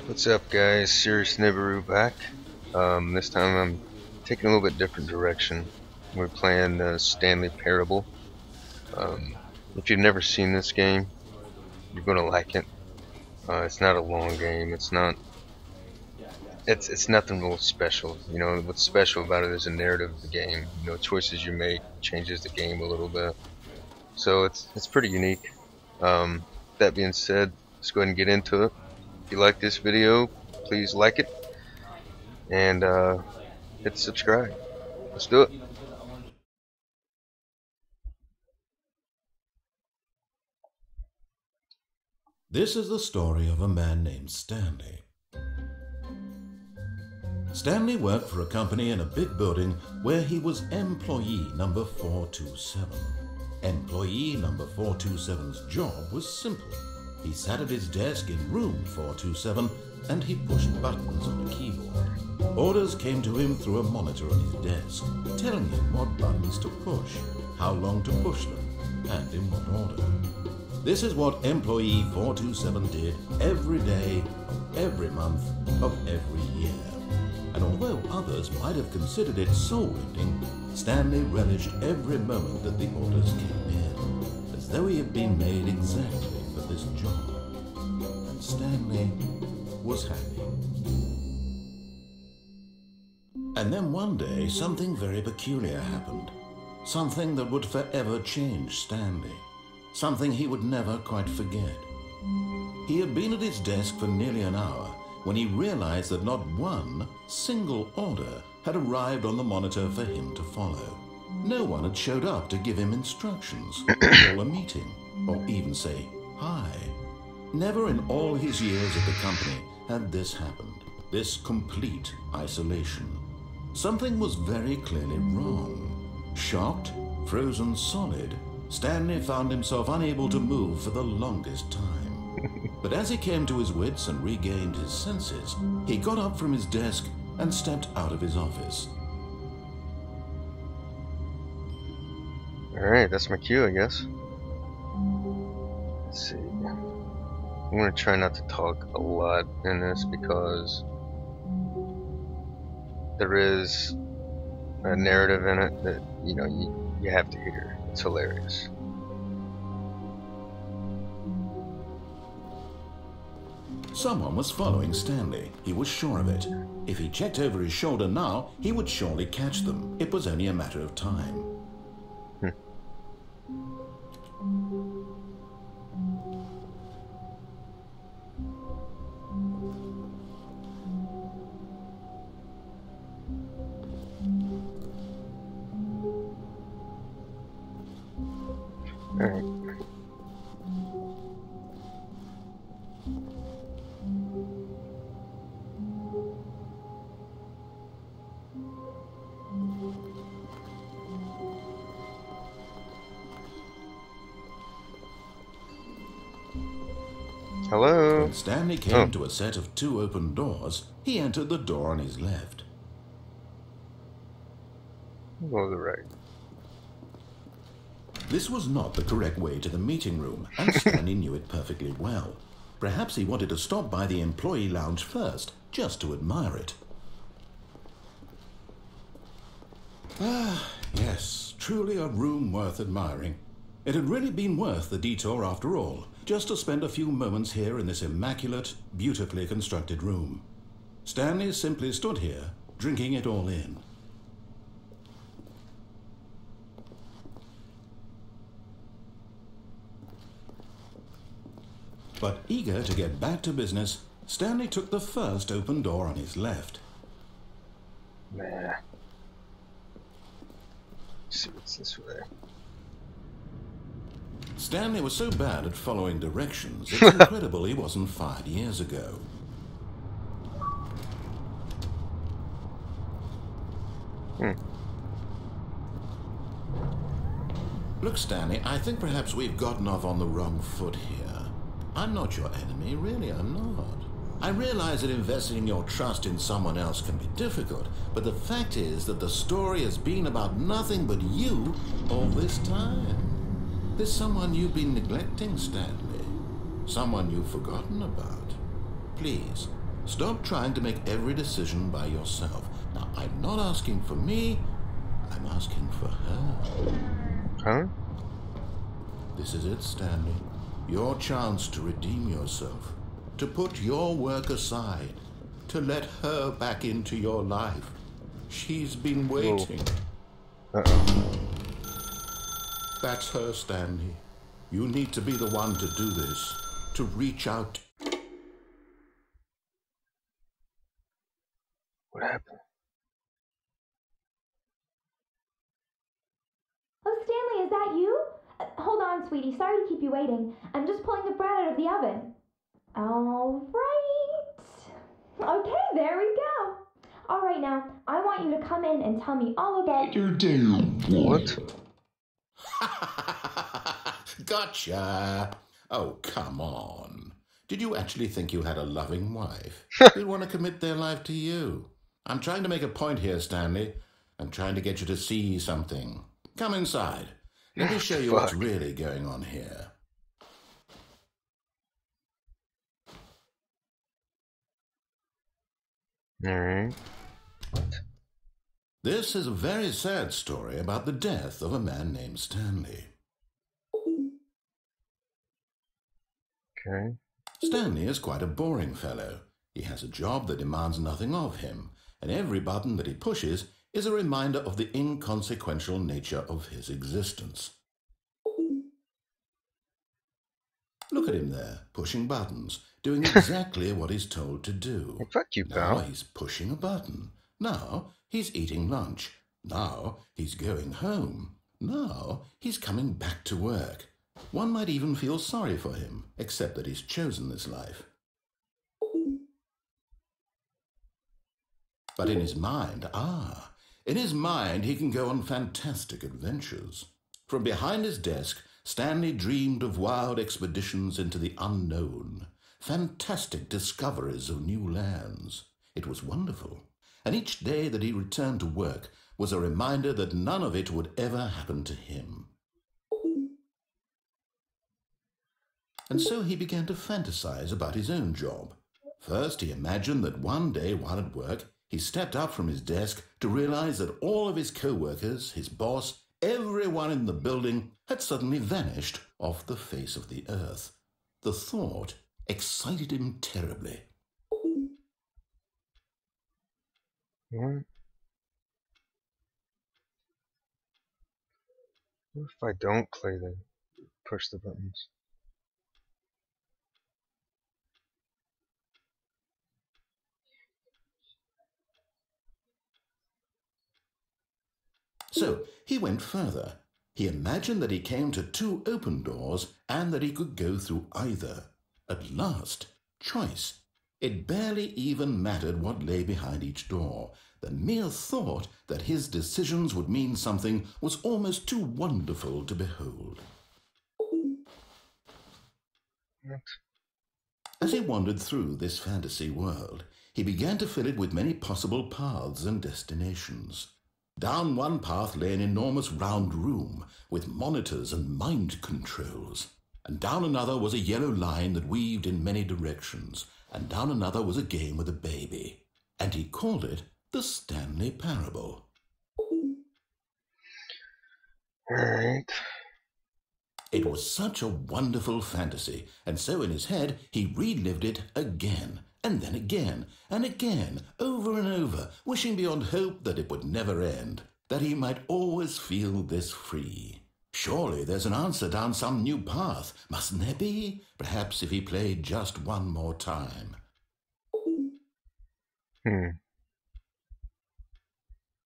What's up, guys? Serious Nibiru back. This time I'm taking a little bit different direction. We're playing Stanley Parable. If you've never seen this game, you're gonna like it. It's not a long game. It's nothing real special. You know, what's special about it is the narrative of the game. You know, choices you make changes the game a little bit. So it's pretty unique. That being said, let's go ahead and get into it. If you like this video, please like it and hit subscribe. Let's do it. This is the story of a man named Stanley. Stanley worked for a company in a big building where he was employee number 427. Employee number 427's job was simple. He sat at his desk in room 427 and he pushed buttons on a keyboard. Orders came to him through a monitor on his desk, telling him what buttons to push, how long to push them, and in what order. This is what employee 427 did every day, of every month, of every year. And although others might have considered it soul-lifting, Stanley relished every moment that the orders came in, as though he had been made exactly for this job. And Stanley was happy. And then one day, something very peculiar happened. Something that would forever change Stanley. Something he would never quite forget. He had been at his desk for nearly an hour when he realized that not one single order had arrived on the monitor for him to follow. No one had showed up to give him instructions, call a meeting, or even say hi. Never in all his years at the company had this happened, this complete isolation. Something was very clearly wrong. Shocked, frozen solid, Stanley found himself unable to move for the longest time. But as he came to his wits and regained his senses, he got up from his desk and stepped out of his office. Alright, that's my cue, I guess. Let's see. I'm going to try not to talk a lot in this because there is a narrative in it that, you know, you have to hear. It's hilarious. Someone was following Stanley. He was sure of it. If he checked over his shoulder now, he would surely catch them. It was only a matter of time. Alright. Hello? When Stanley came to a set of two open doors, he entered the door on his left. Go to the right. This was not the correct way to the meeting room, and Stanley knew it perfectly well. Perhaps he wanted to stop by the employee lounge first, just to admire it. Ah, yes, truly a room worth admiring. It had really been worth the detour after all, just to spend a few moments here in this immaculate, beautifully constructed room. Stanley simply stood here, drinking it all in. But eager to get back to business, Stanley took the first open door on his left. Nah. Let's see what's this way. Stanley was so bad at following directions, it's incredible he wasn't 5 years ago. Look, Stanley, I think perhaps we've gotten off on the wrong foot here. I'm not your enemy, really, I'm not. I realize that investing your trust in someone else can be difficult, but the fact is that the story has been about nothing but you all this time. There's someone you've been neglecting, Stanley. Someone you've forgotten about. Please, Stop trying to make every decision by yourself. Now, I'm not asking for me, I'm asking for her. Huh? This is it, Stanley. Your chance to redeem yourself, to put your work aside, to let her back into your life. She's been waiting. Uh-oh. That's her, Stanley. You need to be the one to do this, to reach out. What happened? Oh, Stanley, is that you? Hold on, sweetie. Sorry to keep you waiting. I'm just pulling the bread out of the oven. All right. Okay, there we go. All right, now, I want you to come in and tell me all about your day. What? Gotcha. Oh, come on. Did you actually think you had a loving wife? Who'd want to commit their life to you? I'm trying to make a point here, Stanley. I'm trying to get you to see something. Come inside. Let me show you what's really going on here. All right. This is a very sad story about the death of a man named Stanley. Okay. Stanley is quite a boring fellow. He has a job that demands nothing of him, and every button that he pushes is a reminder of the inconsequential nature of his existence. Look at him there, pushing buttons, doing exactly what he's told to do. Well, fuck you, pal. Now he's pushing a button. Now he's eating lunch. Now he's going home. Now he's coming back to work. One might even feel sorry for him, except that he's chosen this life. But in his mind, he can go on fantastic adventures. From behind his desk, Stanley dreamed of wild expeditions into the unknown, fantastic discoveries of new lands. It was wonderful, and each day that he returned to work was a reminder that none of it would ever happen to him. And so he began to fantasize about his own job. First, he imagined that one day while at work, he stepped up from his desk to realize that all of his co-workers, his boss, everyone in the building had suddenly vanished off the face of the earth. The thought excited him terribly. What? What if I don't push the buttons? So he went further. He imagined that he came to two open doors and that he could go through either. At last, choice. It barely even mattered what lay behind each door. The mere thought that his decisions would mean something was almost too wonderful to behold. What? As he wandered through this fantasy world, he began to fill it with many possible paths and destinations. Down one path lay an enormous round room with monitors and mind controls. And down another was a yellow line that weaved in many directions. And down another was a game with a baby. And he called it the Stanley Parable. All right. It was such a wonderful fantasy, and so in his head he relived it again, and then again, and again, over and over, wishing beyond hope that it would never end, that he might always feel this free. Surely there's an answer down some new path, mustn't there be? Perhaps if he played just one more time.